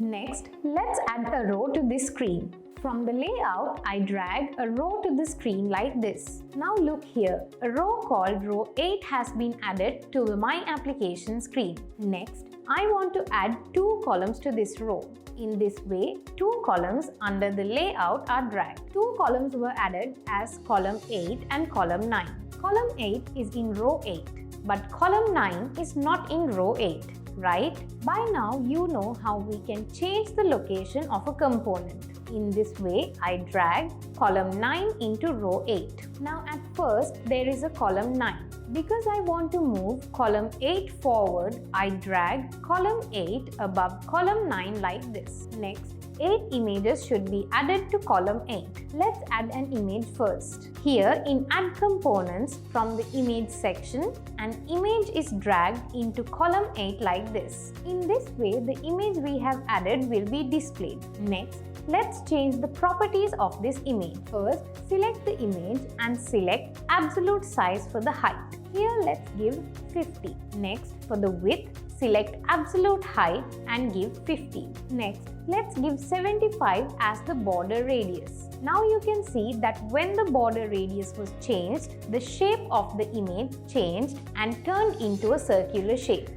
Next, let's add a row to this screen. From the layout, I drag a row to the screen like this. Now look here, a row called row 8 has been added to my application screen. Next, I want to add 2 columns to this row. In this way, 2 columns under the layout are dragged. 2 columns were added as column 8 and column 9. Column 8 is in row 8, but column 9 is not in row 8. Right? By now you know how we can change the location of a component. In this way, I drag column 9 into row 8. Now at first there is a column 9. Because I want to move column 8 forward, I drag column 8 above column 9 like this. Next, 8 images should be added to column 8. Let's add an image first. Here in Add Components, from the Image section, an image is dragged into column 8 like this. In this way, the image we have added will be displayed. Next, let's change the properties of this image. First, select the image and select absolute size for the height. Here let's give 50. Next, for the width, select absolute height and give 50. Next, let's give 75 as the border radius. Now you can see that when the border radius was changed, the shape of the image changed and turned into a circular shape.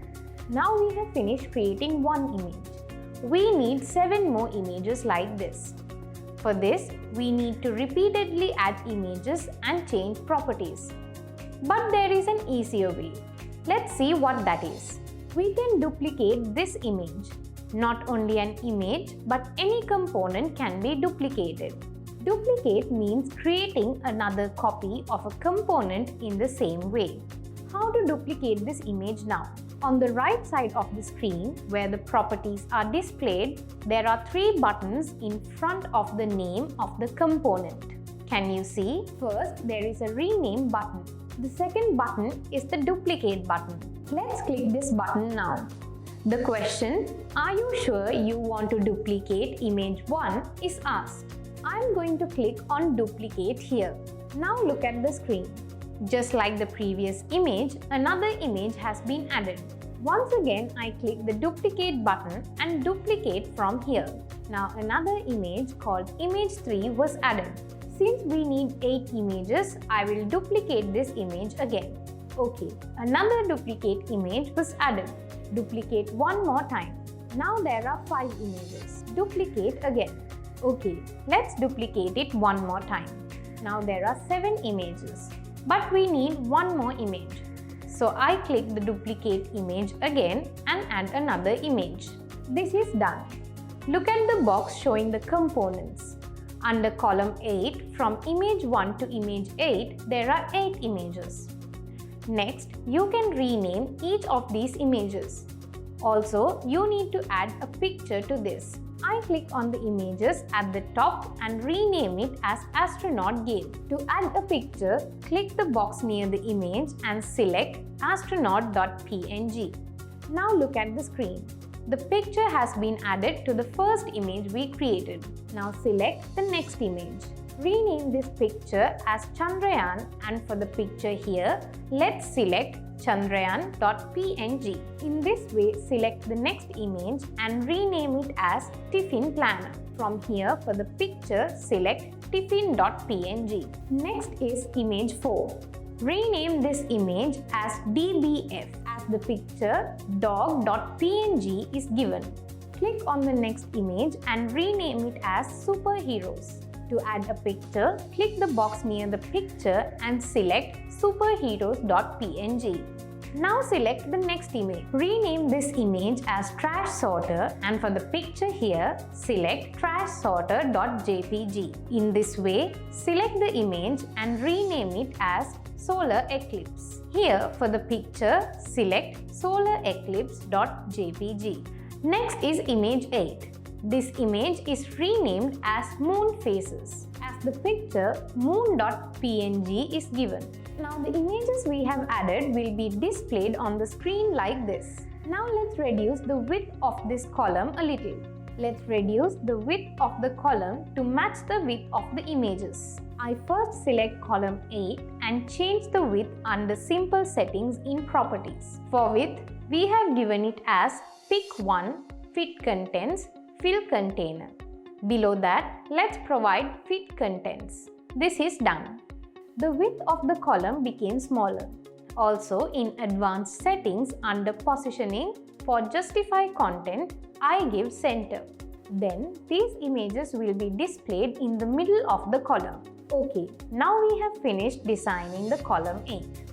Now we have finished creating one image. We need 7 more images like this. For this, we need to repeatedly add images and change properties. But there is an easier way. Let's see what that is. We can duplicate this image. Not only an image, but any component can be duplicated. Duplicate means creating another copy of a component in the same way. How to duplicate this image now? On the right side of the screen, where the properties are displayed, there are 3 buttons in front of the name of the component. Can you see? First, there is a Rename button. The second button is the Duplicate button. Let's click this button now. The question, "Are you sure you want to duplicate image 1?" is asked. I'm going to click on Duplicate here. Now look at the screen. Just like the previous image, another image has been added. Once again, I click the Duplicate button and duplicate from here. Now another image called Image 3 was added. Since we need 8 images, I will duplicate this image again. Okay, another duplicate image was added. Duplicate one more time. Now there are 5 images. Duplicate again. Okay, let's duplicate it one more time. Now there are 7 images. But we need one more image. So I click the duplicate image again and add another image. This is done. Look at the box showing the components. Under column 8, from image 1 to image 8, there are 8 images. Next, you can rename each of these images. Also, you need to add a picture to this. I click on the images at the top and rename it as Astronaut Game. To add a picture, click the box near the image and select astronaut.png. Now look at the screen. The picture has been added to the first image we created. Now select the next image. Rename this picture as Chandrayaan, and for the picture here, let's select chandrayaan.png. In this way, select the next image and rename it as Tiffin Planner. From here, for the picture, select tiffin.png. Next is image 4. Rename this image as DBF as the picture dog.png is given. Click on the next image and rename it as Superheroes. To add a picture, click the box near the picture and select superheroes.png. Now select the next image. Rename this image as Trash Sorter, and for the picture here, select trashsorter.jpg. In this way, select the image and rename it as Solar Eclipse. Here, for the picture, select solareclipse.jpg. Next is image 8. This image is renamed as Moon Faces. As the picture, moon.png is given. Now the images we have added will be displayed on the screen like this. Now let's reduce the width of this column a little. Let's reduce the width of the column to match the width of the images. I first select column 8 and change the width under Simple Settings in Properties. For width, we have given it as Pick 1, Fit Contents, fill container. Below that, let's provide fit contents. This is done. The width of the column became smaller. Also, in advanced settings under positioning, for justify content, I give center. Then, these images will be displayed in the middle of the column. Okay, now we have finished designing the column 8.